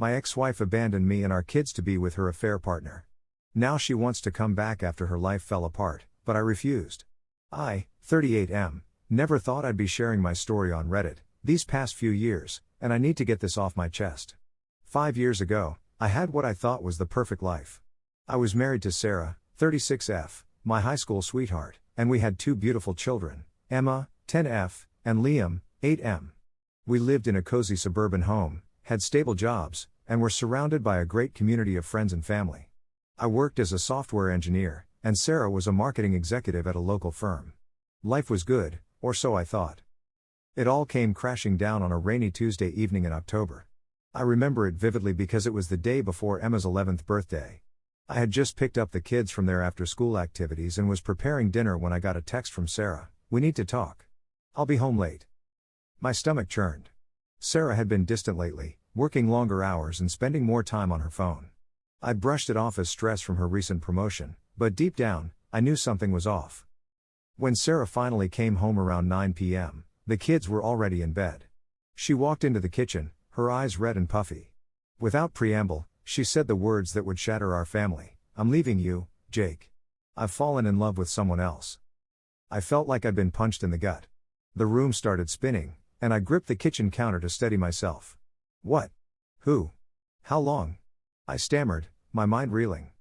My ex-wife abandoned me and our kids to be with her affair partner. Now she wants to come back after her life fell apart, but I refused. I, 38M, never thought I'd be sharing my story on Reddit these past few years, and I need to get this off my chest. 5 years ago, I had what I thought was the perfect life. I was married to Sarah, 36F, my high school sweetheart, and we had 2 beautiful children, Emma, 10F, and Liam, 8M. We lived in a cozy suburban home, had stable jobs, and were surrounded by a great community of friends and family. I worked as a software engineer, and Sarah was a marketing executive at a local firm. Life was good, or so I thought. It all came crashing down on a rainy Tuesday evening in October. I remember it vividly because it was the day before Emma's 11th birthday. I had just picked up the kids from their after-school activities and was preparing dinner when I got a text from Sarah, "We need to talk. I'll be home late." My stomach churned. Sarah had been distant lately, working longer hours and spending more time on her phone. I brushed it off as stress from her recent promotion, but deep down, I knew something was off. When Sarah finally came home around 9 p.m., the kids were already in bed. She walked into the kitchen, her eyes red and puffy. Without preamble, she said the words that would shatter our family, "I'm leaving you, Jake. I've fallen in love with someone else." I felt like I'd been punched in the gut. The room started spinning, and I gripped the kitchen counter to steady myself. "What? Who? How long?" I stammered, my mind reeling.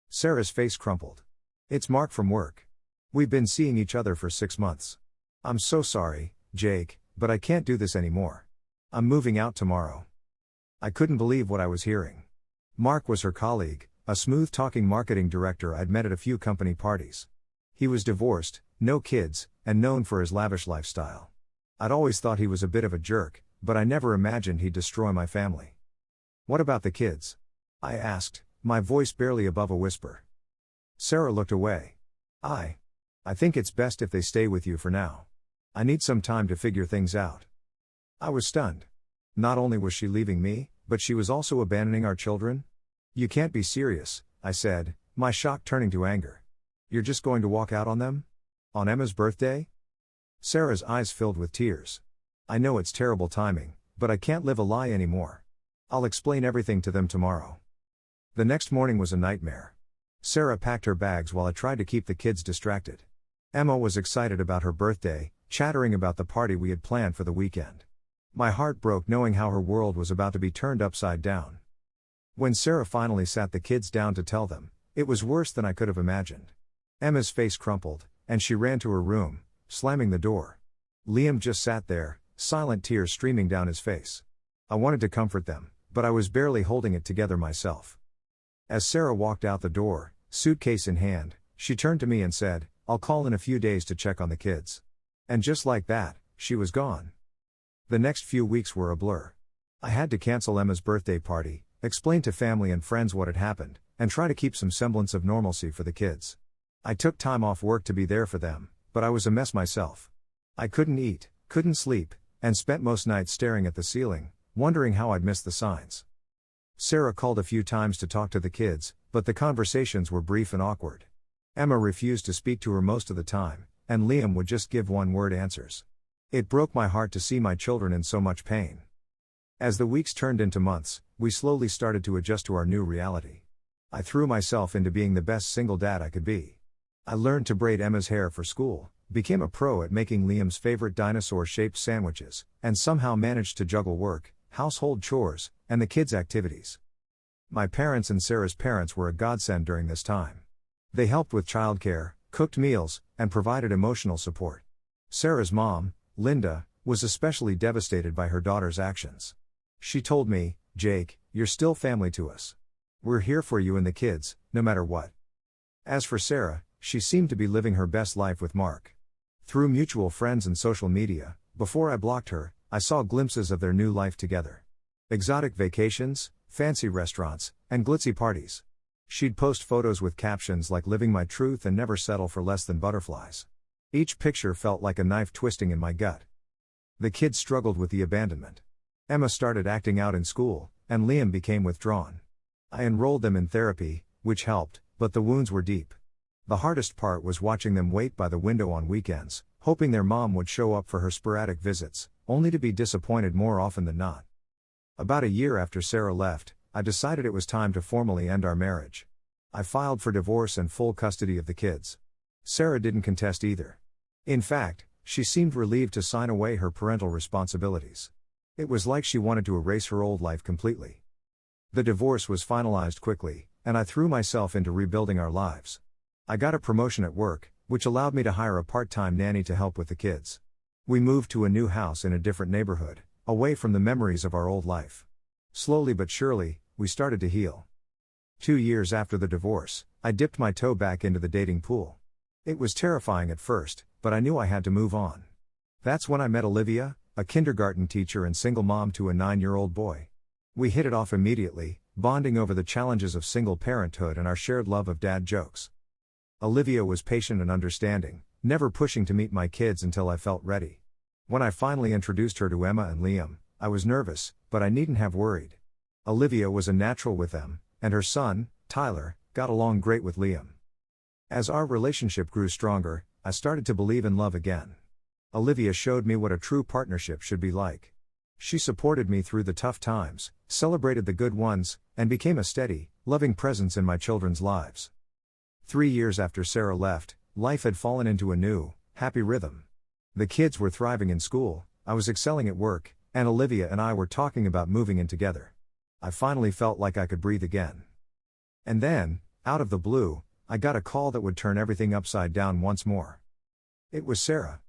Sarah's face crumpled. "It's Mark from work. We've been seeing each other for 6 months. I'm so sorry, Jake, but I can't do this anymore. I'm moving out tomorrow." I couldn't believe what I was hearing. Mark was her colleague, a smooth-talking marketing director I'd met at a few company parties. He was divorced, no kids, and known for his lavish lifestyle. I'd always thought he was a bit of a jerk, but I never imagined he'd destroy my family. "What about the kids?" I asked, my voice barely above a whisper. Sarah looked away. I think it's best if they stay with you for now. I need some time to figure things out." I was stunned. Not only was she leaving me, but she was also abandoning our children? "You can't be serious," I said, my shock turning to anger. "You're just going to walk out on them? On Emma's birthday?" Sarah's eyes filled with tears. "I know it's terrible timing, but I can't live a lie anymore. I'll explain everything to them tomorrow." The next morning was a nightmare. Sarah packed her bags while I tried to keep the kids distracted. Emma was excited about her birthday, chattering about the party we had planned for the weekend. My heart broke knowing how her world was about to be turned upside down. When Sarah finally sat the kids down to tell them, it was worse than I could have imagined. Emma's face crumpled, and she ran to her room, slamming the door. Liam just sat there, silent tears streaming down his face. I wanted to comfort them, but I was barely holding it together myself. As Sarah walked out the door, suitcase in hand, she turned to me and said, "I'll call in a few days to check on the kids." And just like that, she was gone. The next few weeks were a blur. I had to cancel Emma's birthday party, explain to family and friends what had happened, and try to keep some semblance of normalcy for the kids. I took time off work to be there for them, but I was a mess myself. I couldn't eat, couldn't sleep, and spent most nights staring at the ceiling, wondering how I'd missed the signs. Sarah called a few times to talk to the kids, but the conversations were brief and awkward. Emma refused to speak to her most of the time, and Liam would just give one-word answers. It broke my heart to see my children in so much pain. As the weeks turned into months, we slowly started to adjust to our new reality. I threw myself into being the best single dad I could be. I learned to braid Emma's hair for school, became a pro at making Liam's favorite dinosaur-shaped sandwiches, and somehow managed to juggle work, household chores, and the kids' activities. My parents and Sarah's parents were a godsend during this time. They helped with childcare, cooked meals, and provided emotional support. Sarah's mom, Linda, was especially devastated by her daughter's actions. She told me, "Jake, you're still family to us. We're here for you and the kids, no matter what." As for Sarah, she seemed to be living her best life with Mark. Through mutual friends and social media, before I blocked her, I saw glimpses of their new life together. Exotic vacations, fancy restaurants, and glitzy parties. She'd post photos with captions like "living my truth and never settle for less than butterflies." Each picture felt like a knife twisting in my gut. The kids struggled with the abandonment. Emma started acting out in school, and Liam became withdrawn. I enrolled them in therapy, which helped, but the wounds were deep. The hardest part was watching them wait by the window on weekends, hoping their mom would show up for her sporadic visits, only to be disappointed more often than not. About a year after Sarah left, I decided it was time to formally end our marriage. I filed for divorce and full custody of the kids. Sarah didn't contest either. In fact, she seemed relieved to sign away her parental responsibilities. It was like she wanted to erase her old life completely. The divorce was finalized quickly, and I threw myself into rebuilding our lives. I got a promotion at work, which allowed me to hire a part-time nanny to help with the kids. We moved to a new house in a different neighborhood, away from the memories of our old life. Slowly but surely, we started to heal. 2 years after the divorce, I dipped my toe back into the dating pool. It was terrifying at first, but I knew I had to move on. That's when I met Olivia, a kindergarten teacher and single mom to a 9-year-old boy. We hit it off immediately, bonding over the challenges of single parenthood and our shared love of dad jokes. Olivia was patient and understanding, never pushing to meet my kids until I felt ready. When I finally introduced her to Emma and Liam, I was nervous, but I needn't have worried. Olivia was a natural with them, and her son, Tyler, got along great with Liam. As our relationship grew stronger, I started to believe in love again. Olivia showed me what a true partnership should be like. She supported me through the tough times, celebrated the good ones, and became a steady, loving presence in my children's lives. 3 years after Sarah left, life had fallen into a new, happy rhythm. The kids were thriving in school, I was excelling at work, and Olivia and I were talking about moving in together. I finally felt like I could breathe again. And then, out of the blue, I got a call that would turn everything upside down once more. It was Sarah.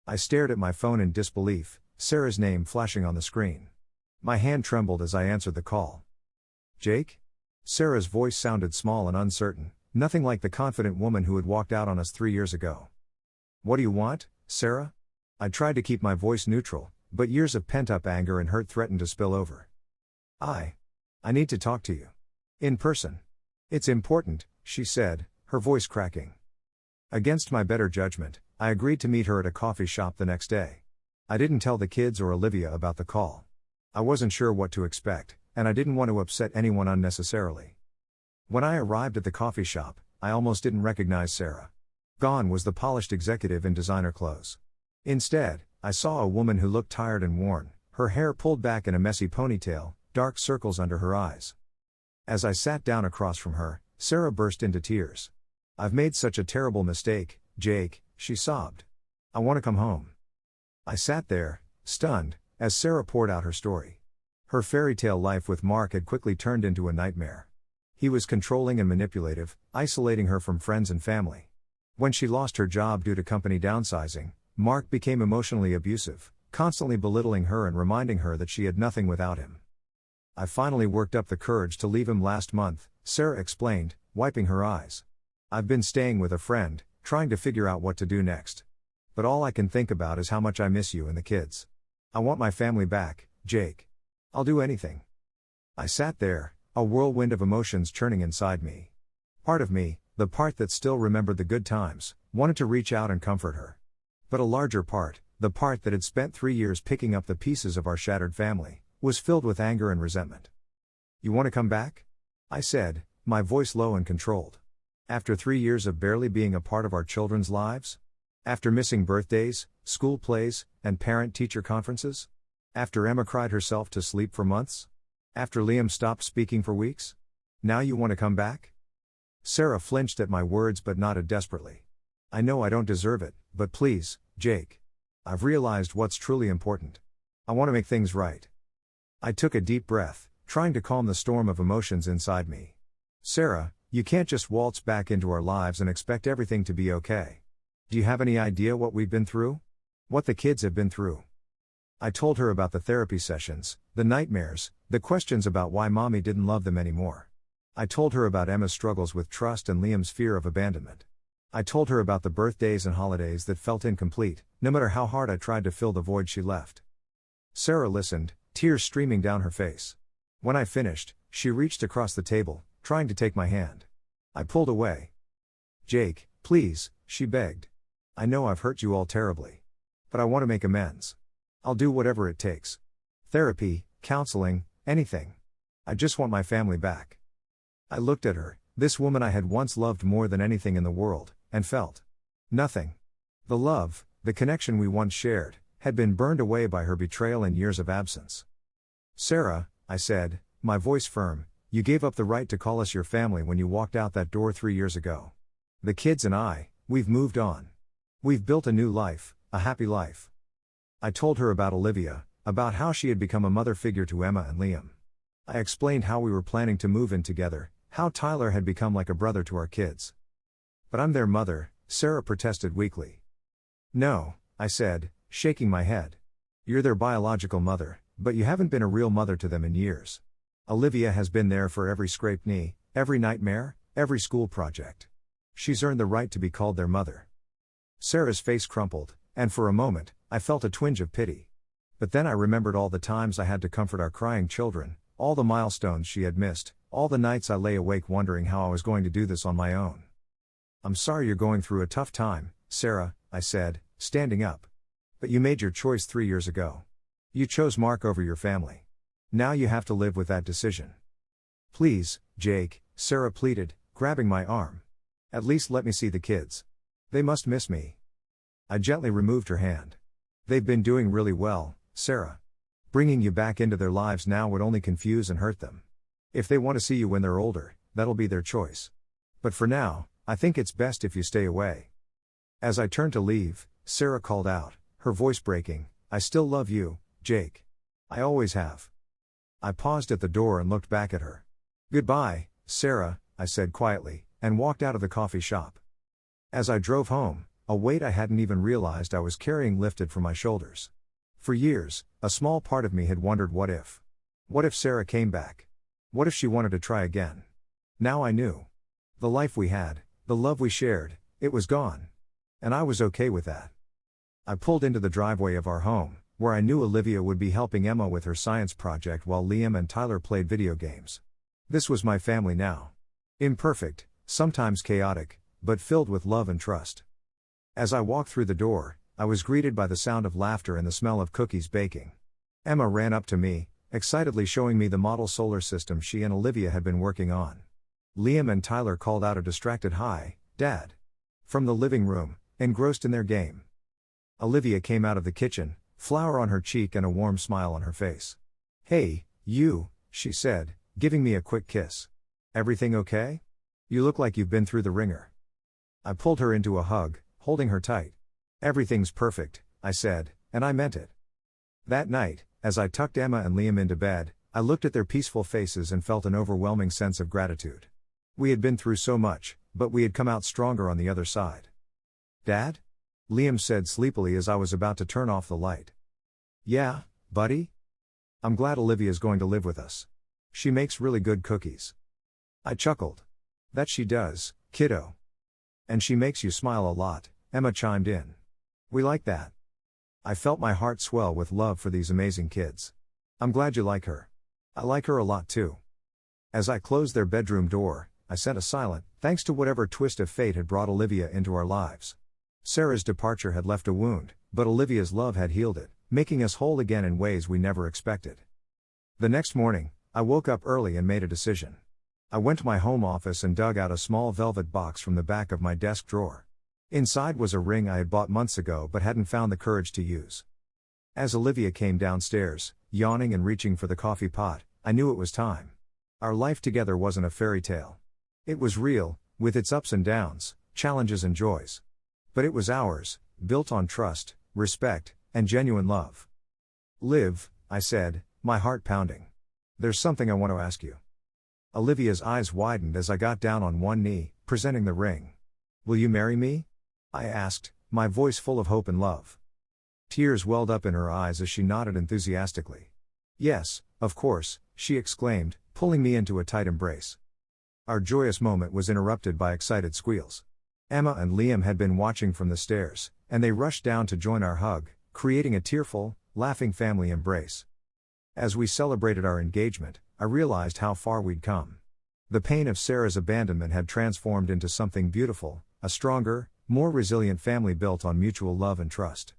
I stared at my phone in disbelief, Sarah's name flashing on the screen. My hand trembled as I answered the call. "Jake?" Sarah's voice sounded small and uncertain, nothing like the confident woman who had walked out on us 3 years ago. "What do you want, Sarah?" I tried to keep my voice neutral, but years of pent-up anger and hurt threatened to spill over. I need to talk to you. In person. It's important," she said, her voice cracking. Against my better judgment, I agreed to meet her at a coffee shop the next day. I didn't tell the kids or Olivia about the call. I wasn't sure what to expect, and I didn't want to upset anyone unnecessarily. When I arrived at the coffee shop, I almost didn't recognize Sarah. Gone was the polished executive in designer clothes. Instead, I saw a woman who looked tired and worn, her hair pulled back in a messy ponytail, dark circles under her eyes. As I sat down across from her, Sarah burst into tears. "I've made such a terrible mistake, Jake," she sobbed. "I want to come home." I sat there, stunned, as Sarah poured out her story. Her fairy tale life with Mark had quickly turned into a nightmare. He was controlling and manipulative, isolating her from friends and family. When she lost her job due to company downsizing, Mark became emotionally abusive, constantly belittling her and reminding her that she had nothing without him. "I finally worked up the courage to leave him last month," Sarah explained, wiping her eyes. "I've been staying with a friend, trying to figure out what to do next. But all I can think about is how much I miss you and the kids. I want my family back, Jake. I'll do anything." I sat there, a whirlwind of emotions churning inside me. Part of me, the part that still remembered the good times, wanted to reach out and comfort her. But a larger part, the part that had spent 3 years picking up the pieces of our shattered family, was filled with anger and resentment. "You want to come back?" I said, my voice low and controlled. "After 3 years of barely being a part of our children's lives? After missing birthdays, school plays, and parent-teacher conferences? After Emma cried herself to sleep for months? After Liam stopped speaking for weeks? Now you want to come back?" Sarah flinched at my words but nodded desperately. "I know I don't deserve it, but please, Jake. I've realized what's truly important. I want to make things right." I took a deep breath, trying to calm the storm of emotions inside me. "Sarah, you can't just waltz back into our lives and expect everything to be okay. Do you have any idea what we've been through? What the kids have been through?" I told her about the therapy sessions, the nightmares, the questions about why mommy didn't love them anymore. I told her about Emma's struggles with trust and Liam's fear of abandonment. I told her about the birthdays and holidays that felt incomplete, no matter how hard I tried to fill the void she left. Sarah listened, tears streaming down her face. When I finished, she reached across the table, trying to take my hand. I pulled away. "Jake, please," she begged. "I know I've hurt you all terribly. But I want to make amends. I'll do whatever it takes. Therapy, counseling, anything. I just want my family back." I looked at her, this woman I had once loved more than anything in the world, and felt nothing. The love, the connection we once shared, had been burned away by her betrayal and years of absence. Sarah, I said, my voice firm, you gave up the right to call us your family when you walked out that door 3 years ago. The kids and I, we've moved on. We've built a new life, a happy life. I told her about Olivia, about how she had become a mother figure to Emma and Liam. I explained how we were planning to move in together, how Tyler had become like a brother to our kids. But I'm their mother, Sarah protested weakly. No, I said, shaking my head. You're their biological mother, but you haven't been a real mother to them in years. Olivia has been there for every scraped knee, every nightmare, every school project. She's earned the right to be called their mother. Sarah's face crumpled, and for a moment, I felt a twinge of pity. But then I remembered all the times I had to comfort our crying children, all the milestones she had missed, all the nights I lay awake wondering how I was going to do this on my own. I'm sorry you're going through a tough time, Sarah, I said, standing up. But you made your choice 3 years ago. You chose Mark over your family. Now you have to live with that decision. Please, Jake, Sarah pleaded, grabbing my arm. At least let me see the kids. They must miss me. I gently removed her hand. They've been doing really well, Sarah. Bringing you back into their lives now would only confuse and hurt them. If they want to see you when they're older, that'll be their choice. But for now, I think it's best if you stay away. As I turned to leave, Sarah called out, her voice breaking, I still love you, Jake. I always have. I paused at the door and looked back at her. Goodbye, Sarah, I said quietly, and walked out of the coffee shop. As I drove home, a weight I hadn't even realized I was carrying lifted from my shoulders. For years, a small part of me had wondered what if. What if Sarah came back? What if she wanted to try again? Now I knew. The life we had, the love we shared, it was gone. And I was okay with that. I pulled into the driveway of our home, where I knew Olivia would be helping Emma with her science project while Liam and Tyler played video games. This was my family now. Imperfect, sometimes chaotic, but filled with love and trust. As I walked through the door, I was greeted by the sound of laughter and the smell of cookies baking. Emma ran up to me, excitedly showing me the model solar system she and Olivia had been working on. Liam and Tyler called out a distracted "Hi, Dad," from the living room, engrossed in their game. Olivia came out of the kitchen, flour on her cheek and a warm smile on her face. Hey, you, she said, giving me a quick kiss. Everything okay? You look like you've been through the ringer. I pulled her into a hug, holding her tight. Everything's perfect, I said, and I meant it. That night, as I tucked Emma and Liam into bed, I looked at their peaceful faces and felt an overwhelming sense of gratitude. We had been through so much, but we had come out stronger on the other side. Dad? Liam said sleepily as I was about to turn off the light. Yeah, buddy? I'm glad Olivia's going to live with us. She makes really good cookies. I chuckled. That she does, kiddo. And she makes you smile a lot, Emma chimed in. We like that. I felt my heart swell with love for these amazing kids. I'm glad you like her. I like her a lot too. As I closed their bedroom door, I sent a silent thanks to whatever twist of fate had brought Olivia into our lives. Sarah's departure had left a wound, but Olivia's love had healed it, making us whole again in ways we never expected. The next morning, I woke up early and made a decision. I went to my home office and dug out a small velvet box from the back of my desk drawer. Inside was a ring I had bought months ago but hadn't found the courage to use. As Olivia came downstairs, yawning and reaching for the coffee pot, I knew it was time. Our life together wasn't a fairy tale. It was real, with its ups and downs, challenges and joys. But it was ours, built on trust, respect, and genuine love. Liv, I said, my heart pounding. There's something I want to ask you. Olivia's eyes widened as I got down on one knee, presenting the ring. Will you marry me? I asked, my voice full of hope and love. Tears welled up in her eyes as she nodded enthusiastically. Yes, of course, she exclaimed, pulling me into a tight embrace. Our joyous moment was interrupted by excited squeals. Emma and Liam had been watching from the stairs, and they rushed down to join our hug, creating a tearful, laughing family embrace. As we celebrated our engagement, I realized how far we'd come. The pain of Sarah's abandonment had transformed into something beautiful, a stronger, more resilient family built on mutual love and trust.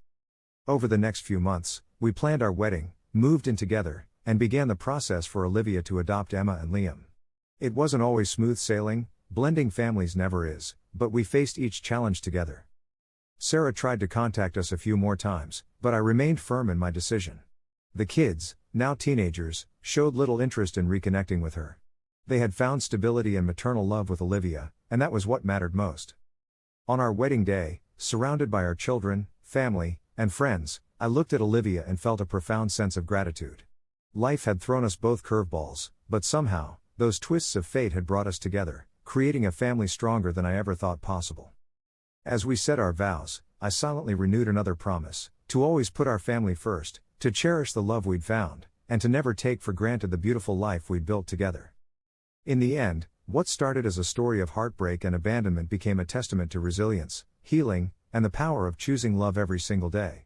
Over the next few months, we planned our wedding, moved in together, and began the process for Olivia to adopt Emma and Liam. It wasn't always smooth sailing, blending families never is, but we faced each challenge together. Sarah tried to contact us a few more times, but I remained firm in my decision. The kids, now teenagers, showed little interest in reconnecting with her. They had found stability and maternal love with Olivia, and that was what mattered most. On our wedding day, surrounded by our children, family, and friends, I looked at Olivia and felt a profound sense of gratitude. Life had thrown us both curveballs, but somehow, those twists of fate had brought us together, creating a family stronger than I ever thought possible. As we said our vows, I silently renewed another promise: to always put our family first, to cherish the love we'd found, and to never take for granted the beautiful life we'd built together. In the end, what started as a story of heartbreak and abandonment became a testament to resilience, healing, and the power of choosing love every single day.